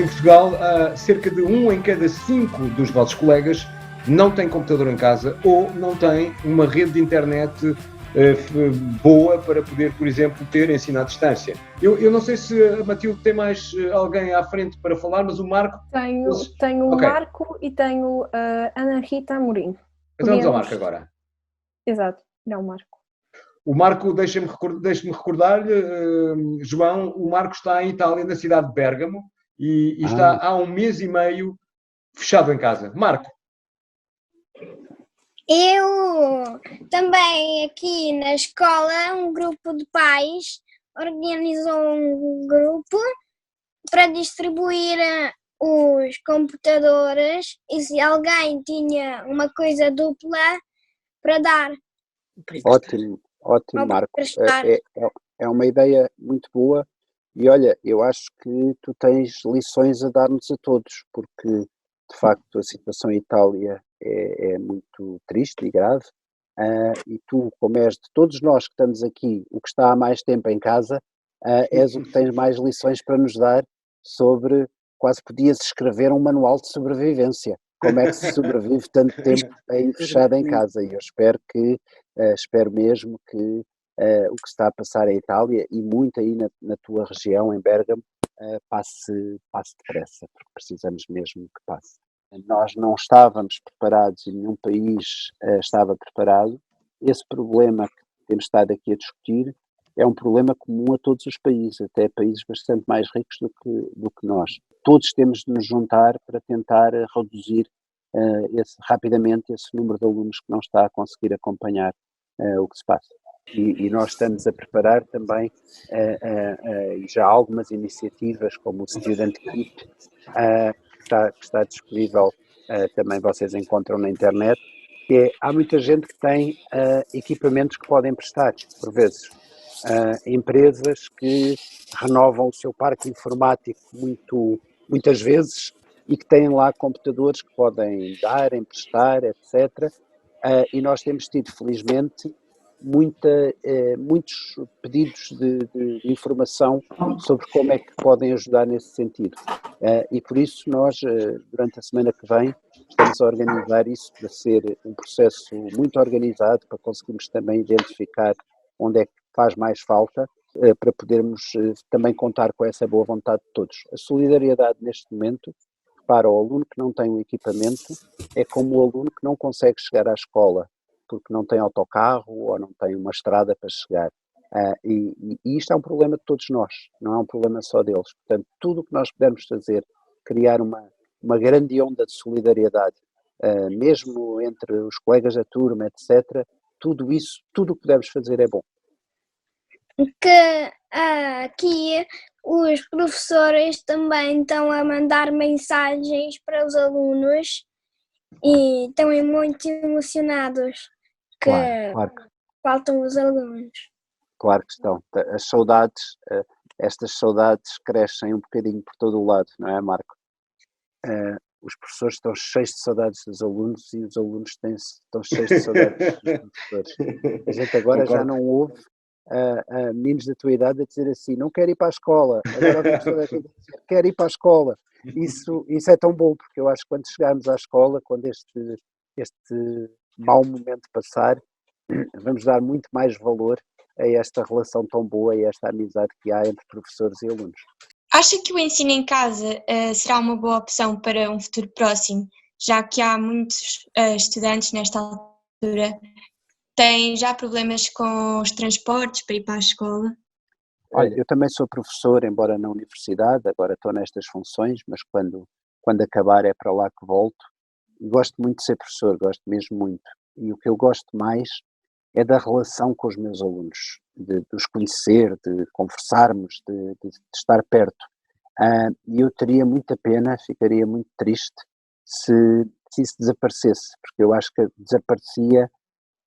em Portugal, cerca de 1 em cada 5 dos vossos colegas não tem computador em casa ou não tem uma rede de internet boa para poder, por exemplo, ter ensino à distância. Eu não sei se a Matilde tem mais alguém à frente para falar, mas o Marco... Tenho o Marco e tenho a Ana Rita Amorim. Então vamos ao Marco agora. Exato, não o Marco. O Marco, deixe-me recordar-lhe, João, o Marco está em Itália, na cidade de Bérgamo, e está há 1 mês e meio fechado em casa. Marco. Eu também aqui na escola, um grupo de pais organizou um grupo para distribuir os computadores e se alguém tinha uma coisa dupla para dar. Ótimo, Marco. É uma ideia muito boa e olha, eu acho que tu tens lições a dar-nos a todos, porque de facto a situação em Itália é muito triste e grave, e tu, como és de todos nós que estamos aqui, o que está há mais tempo em casa, és o que tens mais lições para nos dar sobre, quase podias escrever um manual de sobrevivência, como é que se sobrevive tanto tempo aí fechado em casa, e eu espero mesmo que o que se está a passar em Itália e muito aí na tua região, em Bérgamo, passe depressa, porque precisamos mesmo que passe. Nós não estávamos preparados e nenhum país estava preparado. Esse problema que temos estado aqui a discutir é um problema comum a todos os países, até países bastante mais ricos do que nós. Todos temos de nos juntar para tentar reduzir rapidamente esse número de alunos que não está a conseguir acompanhar o que se passa. E nós estamos a preparar também já algumas iniciativas, como o Student Keep, que está disponível, também vocês encontram na internet, há muita gente que tem equipamentos que podem prestar, por vezes. Empresas que renovam o seu parque informático muitas vezes e que têm lá computadores que podem dar, emprestar, etc. E nós temos tido, felizmente, muitos pedidos de informação sobre como é que podem ajudar nesse sentido. E por isso nós, durante a semana que vem, estamos a organizar isso para ser um processo muito organizado, para conseguirmos também identificar onde é que faz mais falta, para podermos também contar com essa boa vontade de todos. A solidariedade neste momento, para o aluno que não tem um equipamento, é como o aluno que não consegue chegar à escola, porque não tem autocarro ou não tem uma estrada para chegar. E isto é um problema de todos nós, não é um problema só deles. Portanto, tudo o que nós pudermos fazer, criar uma grande onda de solidariedade, mesmo entre os colegas da turma, etc., tudo isso, tudo o que pudermos fazer é bom. Que aqui os professores também estão a mandar mensagens para os alunos e estão muito emocionados que faltam os alunos. Claro que estão. As saudades, estas saudades crescem um bocadinho por todo o lado, não é, Marco? Os professores estão cheios de saudades dos alunos e os alunos estão cheios de saudades dos professores. A gente agora já não ouve meninos da tua idade a dizer assim, não quero ir para a escola, agora ouvimos toda a gente dizer, quero ir para a escola. Isso é tão bom, porque eu acho que quando chegarmos à escola, quando este mau momento passar, vamos dar muito mais valor a esta relação tão boa e a esta amizade que há entre professores e alunos. Acha que o ensino em casa será uma boa opção para um futuro próximo, já que há muitos estudantes nesta altura têm já problemas com os transportes para ir para a escola? Olha, eu também sou professor, embora na universidade, agora estou nestas funções, mas quando acabar é para lá que volto. E gosto muito de ser professor, gosto mesmo muito. E o que eu gosto mais é da relação com os meus alunos, de os conhecer, de conversarmos, de estar perto. E eu teria muita pena, ficaria muito triste se isso desaparecesse, porque eu acho que desaparecia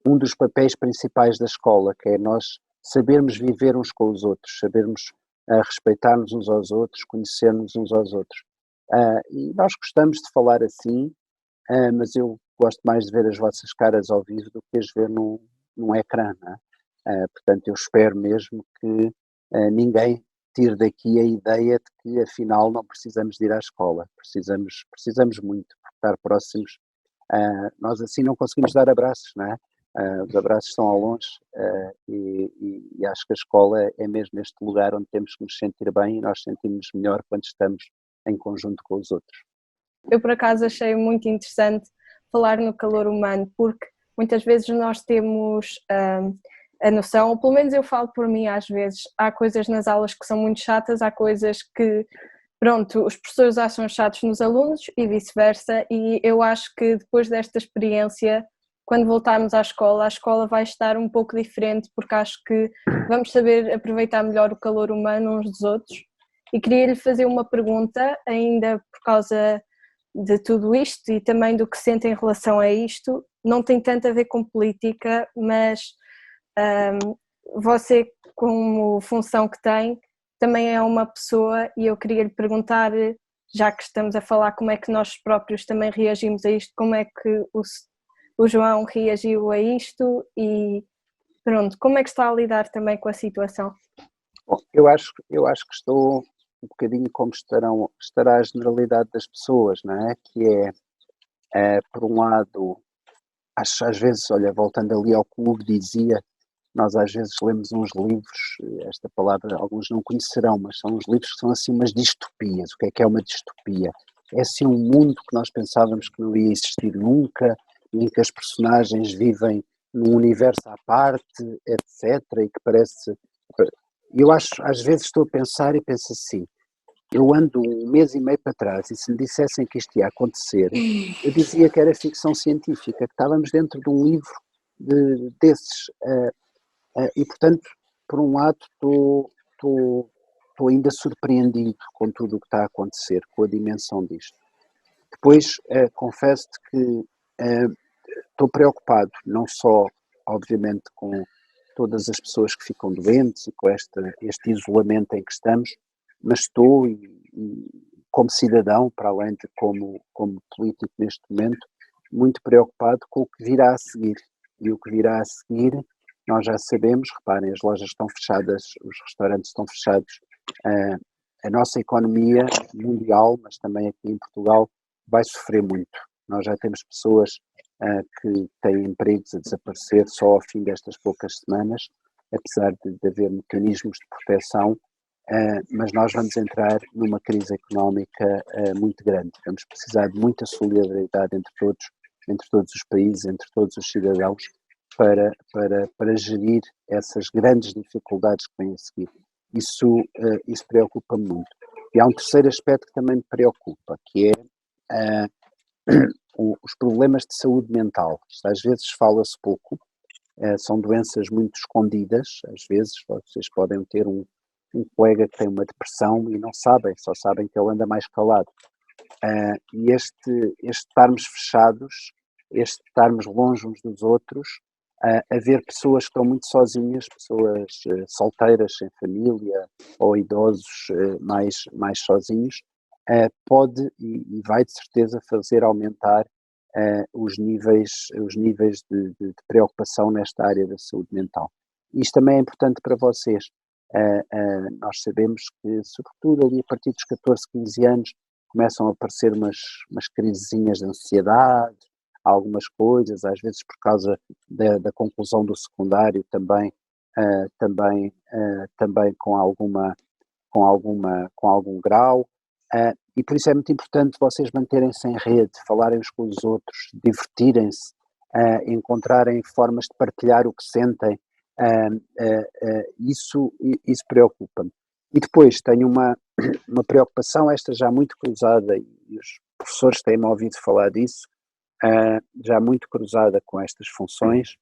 um dos papéis principais da escola, que é nós sabermos viver uns com os outros, sabermos respeitar-nos uns aos outros, conhecer-nos uns aos outros. E nós gostamos de falar assim, mas eu gosto mais de ver as vossas caras ao vivo do que as ver num ecrã, não é? Portanto, eu espero mesmo que ninguém partir daqui a ideia de que afinal não precisamos de ir à escola, precisamos muito estar próximos. Nós assim não conseguimos dar abraços, não é? Os abraços estão ao longe, e acho que a escola é mesmo este lugar onde temos que nos sentir bem, e nós sentimos melhor quando estamos em conjunto com os outros. Eu por acaso achei muito interessante falar no calor humano, porque muitas vezes nós temos a noção, ou pelo menos eu falo por mim às vezes, há coisas nas aulas que são muito chatas, há coisas que, pronto, os professores acham chatos nos alunos e vice-versa, e eu acho que depois desta experiência, quando voltarmos à escola, a escola vai estar um pouco diferente, porque acho que vamos saber aproveitar melhor o calor humano uns dos outros. E queria-lhe fazer uma pergunta, ainda por causa de tudo isto e também do que sente em relação a isto, não tem tanto a ver com política, mas você, como função que tem, também é uma pessoa, e eu queria lhe perguntar, já que estamos a falar como é que nós próprios também reagimos a isto, como é que o João reagiu a isto e pronto, como é que está a lidar também com a situação? Bom, eu acho que estou um bocadinho como estará a generalidade das pessoas, não é? Que por um lado, acho às vezes, olha, voltando ali ao que o Hugo dizia, nós às vezes lemos uns livros, esta palavra alguns não conhecerão, mas são uns livros que são assim umas distopias. O que é uma distopia? É assim um mundo que nós pensávamos que não ia existir nunca, em que as personagens vivem num universo à parte, etc. E que parece... Eu acho, às vezes estou a pensar e penso assim, eu ando um mês e meio para trás e se me dissessem que isto ia acontecer, eu dizia que era ficção científica, que estávamos dentro de um livro desses. E, portanto, por um lado, estou ainda surpreendido com tudo o que está a acontecer, com a dimensão disto. Depois, confesso-te que estou preocupado, não só, obviamente, com todas as pessoas que ficam doentes e com este isolamento em que estamos, mas estou, como cidadão, para além de como político neste momento, muito preocupado com o que virá a seguir. E o que virá a seguir, nós já sabemos, reparem, as lojas estão fechadas, os restaurantes estão fechados, a nossa economia mundial, mas também aqui em Portugal, vai sofrer muito. Nós já temos pessoas que têm empregos a desaparecer só ao fim destas poucas semanas, apesar de haver mecanismos de proteção, mas nós vamos entrar numa crise económica muito grande. Vamos precisar de muita solidariedade entre todos os países, entre todos os cidadãos, para gerir essas grandes dificuldades que vêm a seguir. Isso preocupa-me muito. E há um terceiro aspecto que também me preocupa, que é os problemas de saúde mental. Isto às vezes fala-se pouco, são doenças muito escondidas, às vezes vocês podem ter um colega que tem uma depressão e não sabem, só sabem que ele anda mais calado. E este estarmos fechados, este estarmos longe uns dos outros, haver pessoas que estão muito sozinhas, pessoas solteiras, sem família, ou idosos mais sozinhos, pode e vai de certeza fazer aumentar os níveis de preocupação nesta área da saúde mental. Isto também é importante para vocês. Nós sabemos que, sobretudo ali a partir dos 14, 15 anos, começam a aparecer umas crisezinhas de ansiedade, algumas coisas, às vezes por causa da conclusão do secundário também com algum grau, e por isso é muito importante vocês manterem-se em rede, falarem uns com os outros, divertirem-se, encontrarem formas de partilhar o que sentem. Isso preocupa-me. E depois tenho uma preocupação, esta já muito cruzada, e os professores têm-me ouvido falar disso, já muito cruzada com estas funções,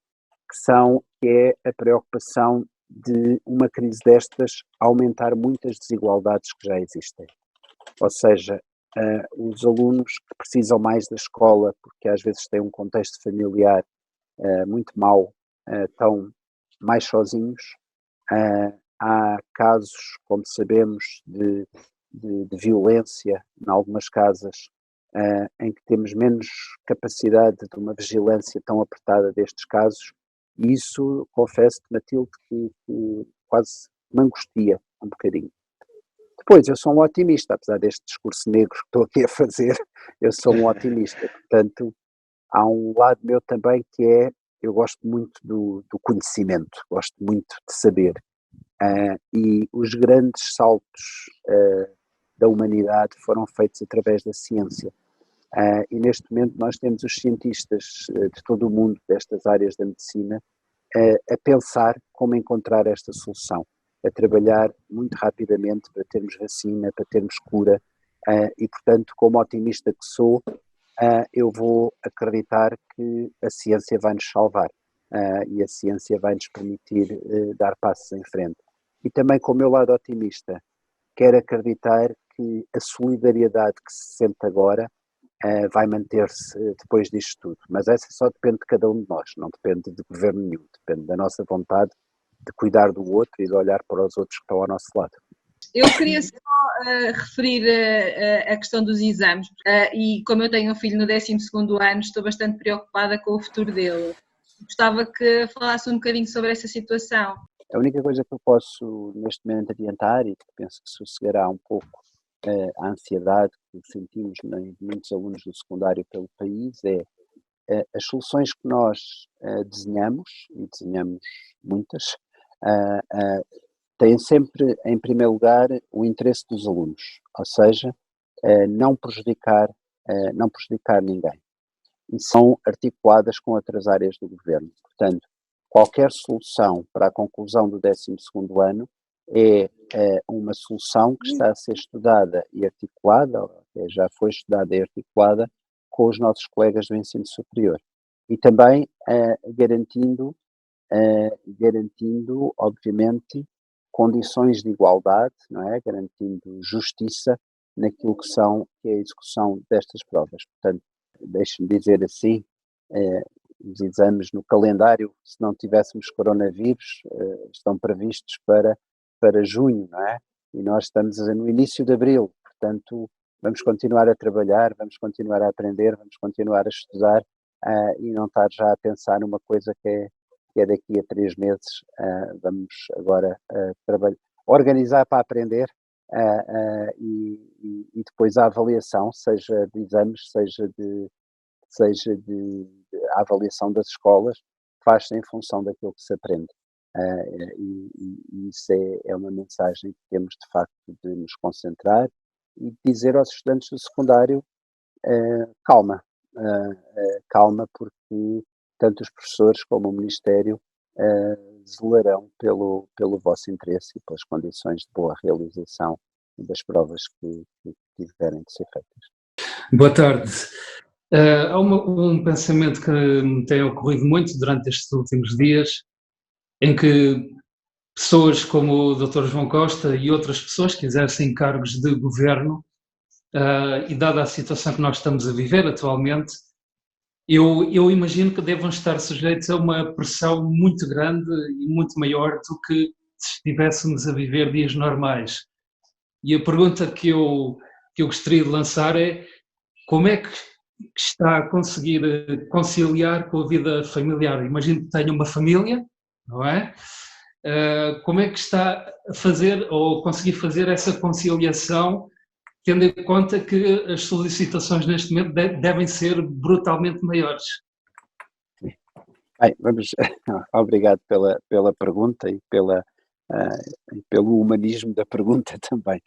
que é a preocupação de uma crise destas aumentar muitas desigualdades que já existem. Ou seja, os alunos que precisam mais da escola, porque às vezes têm um contexto familiar muito mau, estão mais sozinhos. Há casos, como sabemos, de violência em algumas casas, em que temos menos capacidade de uma vigilância tão apertada destes casos, e isso, confesso-te, Matilde, que quase me angustia um bocadinho. Depois, eu sou um otimista, apesar deste discurso negro que estou aqui a fazer, eu sou um otimista, portanto, há um lado meu também que é, eu gosto muito do conhecimento, gosto muito de saber, e os grandes saltos da humanidade foram feitos através da ciência. E neste momento nós temos os cientistas de todo o mundo destas áreas da medicina a pensar como encontrar esta solução, a trabalhar muito rapidamente para termos vacina, para termos cura, e portanto, como otimista que sou, eu vou acreditar que a ciência vai nos salvar, e a ciência vai nos permitir dar passos em frente. E também com o meu lado otimista, quero acreditar que a solidariedade que se sente agora vai manter-se depois disto tudo. Mas essa só depende de cada um de nós, não depende de governo nenhum, depende da nossa vontade de cuidar do outro e de olhar para os outros que estão ao nosso lado. Eu queria só referir a questão dos exames, e como eu tenho um filho no 12º ano, estou bastante preocupada com o futuro dele. Gostava que falasse um bocadinho sobre essa situação. A única coisa que eu posso neste momento adiantar, e que penso que sossegará um pouco a ansiedade que sentimos em muitos alunos do secundário pelo país, é as soluções que nós desenhamos, e desenhamos muitas, têm sempre em primeiro lugar o interesse dos alunos, ou seja, não prejudicar ninguém. E são articuladas com outras áreas do governo. Portanto, qualquer solução para a conclusão do 12º ano é uma solução que está a ser estudada e articulada, ou já foi estudada e articulada com os nossos colegas do ensino superior. E também garantindo, obviamente, condições de igualdade, não é? Garantindo justiça naquilo que é a execução destas provas. Portanto, deixe-me dizer assim, os exames no calendário, se não tivéssemos coronavírus, estão previstos para junho, não é? E nós estamos no início de abril, portanto, vamos continuar a trabalhar, vamos continuar a aprender, vamos continuar a estudar e não estar já a pensar numa coisa que é daqui a 3 meses. Vamos agora trabalhar, organizar para aprender e depois a avaliação, seja de exames, seja de a avaliação das escolas, faz-se em função daquilo que se aprende. E isso é uma mensagem que temos de facto de nos concentrar e dizer aos estudantes do secundário calma, porque tanto os professores como o Ministério zelarão pelo vosso interesse e pelas condições de boa realização das provas que tiverem de ser feitas. Boa tarde. Há um pensamento que me tem ocorrido muito durante estes últimos dias, em que pessoas como o Dr. João Costa e outras pessoas que exercem cargos de governo, e dada a situação que nós estamos a viver atualmente, eu imagino que devam estar sujeitos a uma pressão muito grande e muito maior do que se estivéssemos a viver dias normais. E a pergunta que eu gostaria de lançar é: como é que está a conseguir conciliar com a vida familiar? Imagino que tenha uma família, não é? Como é que está a fazer ou conseguir fazer essa conciliação, tendo em conta que as solicitações neste momento devem ser brutalmente maiores? Bem, obrigado pela pergunta e pelo humanismo da pergunta também.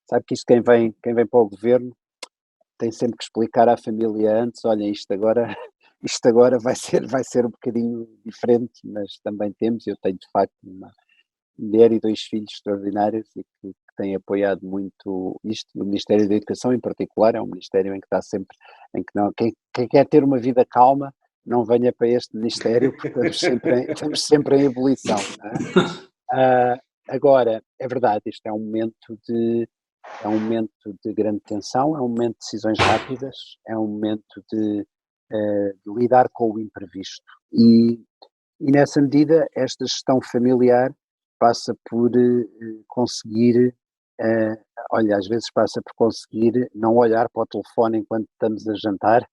Sabe que isto, quem vem para o governo tem sempre que explicar à família antes: olha, isto agora vai ser um bocadinho diferente, mas também eu tenho de facto uma mulher e 2 filhos extraordinários e que têm apoiado muito isto, e o Ministério da Educação em particular é um ministério em que está sempre, quem quer ter uma vida calma, não venha para este ministério, porque estamos sempre em ebulição. Agora, é verdade, isto é um momento de grande tensão, é um momento de decisões rápidas, é um momento de lidar com o imprevisto. E nessa medida, esta gestão familiar passa por conseguir, às vezes passa por conseguir não olhar para o telefone enquanto estamos a jantar,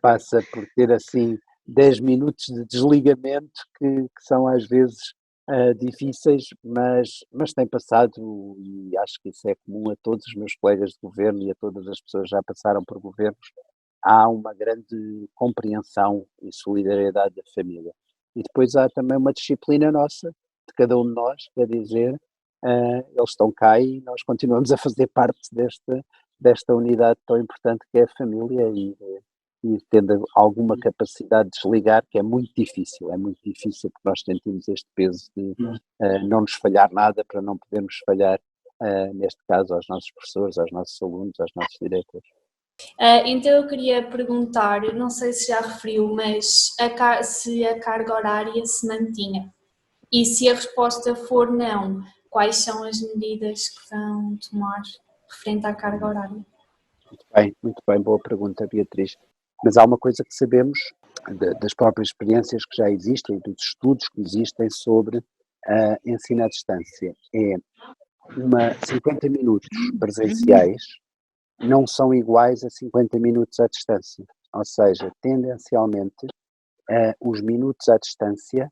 passa por ter assim 10 minutos de desligamento que são às vezes difíceis, mas tem passado, e acho que isso é comum a todos os meus colegas de governo e a todas as pessoas que já passaram por governos. Há uma grande compreensão e solidariedade da família. E depois há também uma disciplina nossa, de cada um de nós, quer dizer, eles estão cá e nós continuamos a fazer parte desta unidade tão importante que é a família e tendo alguma capacidade de desligar, que é muito difícil porque nós sentimos este peso de não nos falhar nada para não podermos falhar, neste caso, aos nossos professores, aos nossos alunos, aos nossos diretores. Então eu queria perguntar, não sei se já referiu, mas se a carga horária se mantinha. E se a resposta for não, quais são as medidas que vão tomar referente à carga horária? Muito bem, boa pergunta, Beatriz. Mas há uma coisa que sabemos das próprias experiências que já existem, dos estudos que existem sobre ensino à distância. 50 minutos presenciais não são iguais a 50 minutos à distância. Ou seja, tendencialmente, os minutos à distância,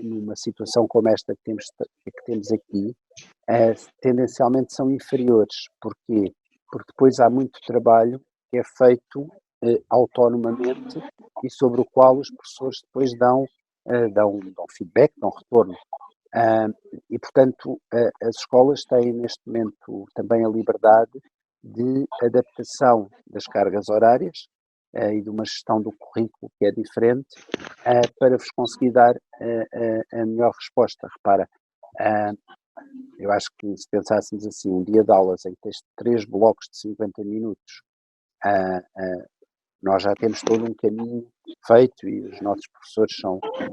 numa situação como esta que temos aqui, tendencialmente são inferiores. Porquê? Porque depois há muito trabalho que é feito autonomamente e sobre o qual os professores depois dão feedback, dão retorno. E, portanto, as escolas têm neste momento também a liberdade de adaptação das cargas horárias e de uma gestão do currículo que é diferente para vos conseguir dar a melhor resposta. Repara, eu acho que se pensássemos assim, um dia de aulas em que tens 3 blocos de 50 minutos, nós já temos todo um caminho feito e os nossos professores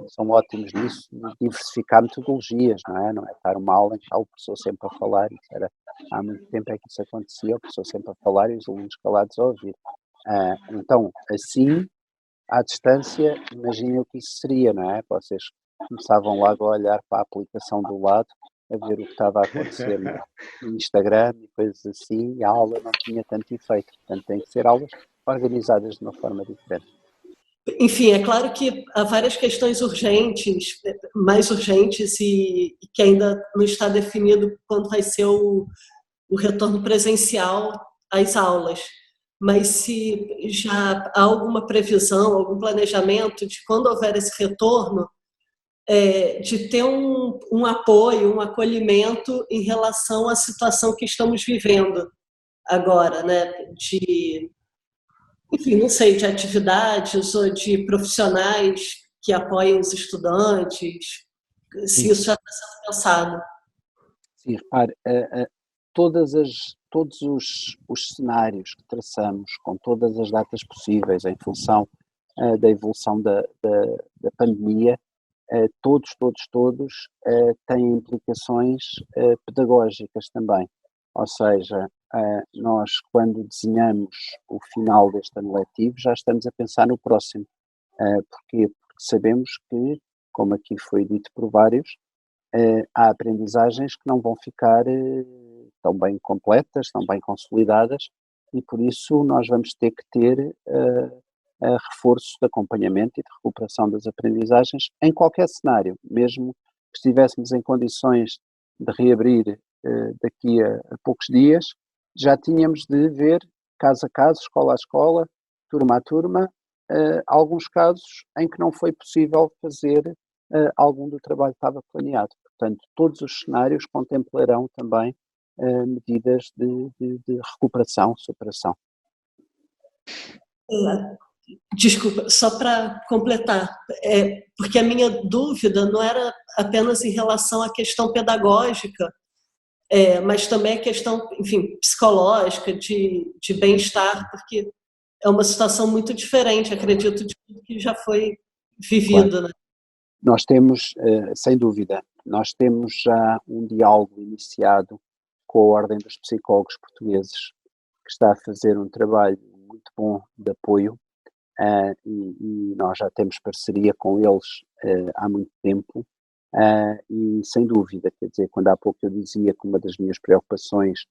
são ótimos nisso, de diversificar metodologias, não é? Não é estar uma aula em que está o professor sempre a falar, há muito tempo é que isso acontecia, o professor sempre a falar e os alunos calados a ouvir. Então, assim, à distância, imaginem o que isso seria, não é? Vocês começavam logo a olhar para a aplicação do lado, a ver o que estava a acontecer no Instagram e coisas assim, e a aula não tinha tanto efeito. Portanto, tem que ser aulas organizadas de uma forma diferente. Enfim, é claro que há várias questões urgentes, mais urgentes, e que ainda não está definido quando vai ser o retorno presencial às aulas. Mas se já há alguma previsão, algum planejamento de quando houver esse retorno, de ter um apoio, um acolhimento em relação à situação que estamos vivendo agora, né? Enfim, não sei, de atividades ou de profissionais que apoiem os estudantes, se isso já está sendo pensado. Sim, repare, todos os cenários que traçamos, com todas as datas possíveis em função da evolução da pandemia, todos têm implicações pedagógicas também. Ou seja, nós, quando desenhamos o final deste ano letivo, já estamos a pensar no próximo. Porquê? Porque sabemos que, como aqui foi dito por vários, há aprendizagens que não vão ficar tão bem completas, tão bem consolidadas, e por isso nós vamos ter que ter reforço de acompanhamento e de recuperação das aprendizagens em qualquer cenário, mesmo que estivéssemos em condições de reabrir daqui a poucos dias, já tínhamos de ver caso a caso, escola a escola, turma a turma, alguns casos em que não foi possível fazer algum do trabalho que estava planeado. Portanto, todos os cenários contemplarão também medidas de recuperação, superação. Desculpa, só para completar, porque a minha dúvida não era apenas em relação à questão pedagógica, mas também a questão, enfim, psicológica, de bem-estar, porque é uma situação muito diferente, acredito, de tudo que já foi vivido. Claro. Né? Nós temos, sem dúvida, nós temos já um diálogo iniciado com a Ordem dos Psicólogos Portugueses, que está a fazer um trabalho muito bom de apoio, e nós já temos parceria com eles há muito tempo, e sem dúvida, quer dizer, quando há pouco eu dizia que uma das minhas preocupações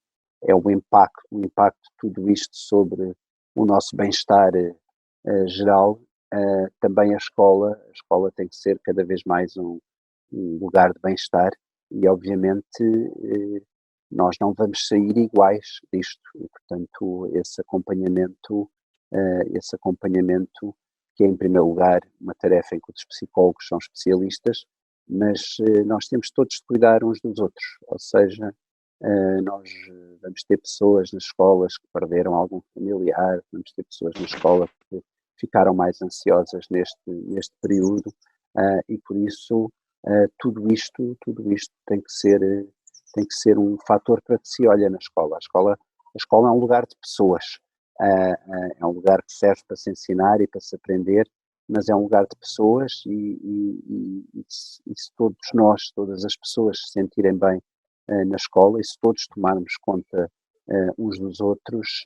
é o impacto de tudo isto sobre o nosso bem-estar geral, também a escola tem que ser cada vez mais lugar de bem-estar e, obviamente, nós não vamos sair iguais disto e, portanto, esse acompanhamento, que é, em primeiro lugar, uma tarefa em que os psicólogos são especialistas, mas nós temos todos de cuidar uns dos outros, ou seja, nós vamos ter pessoas nas escolas que perderam algum familiar, vamos ter pessoas na escola que ficaram mais ansiosas neste período, e por isso tudo isto tem que ser um fator para que se olhe na escola. A escola é um lugar de pessoas, é um lugar que serve para se ensinar e para se aprender, mas é um lugar de pessoas e se todos nós, todas as pessoas se sentirem bem na escola e se todos tomarmos conta uns dos outros,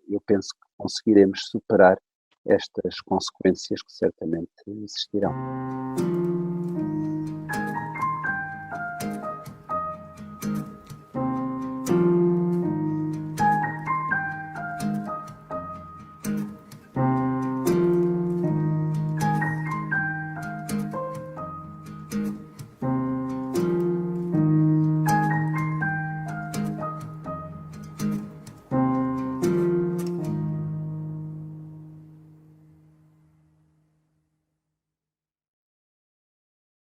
eu penso que conseguiremos superar estas consequências que certamente existirão.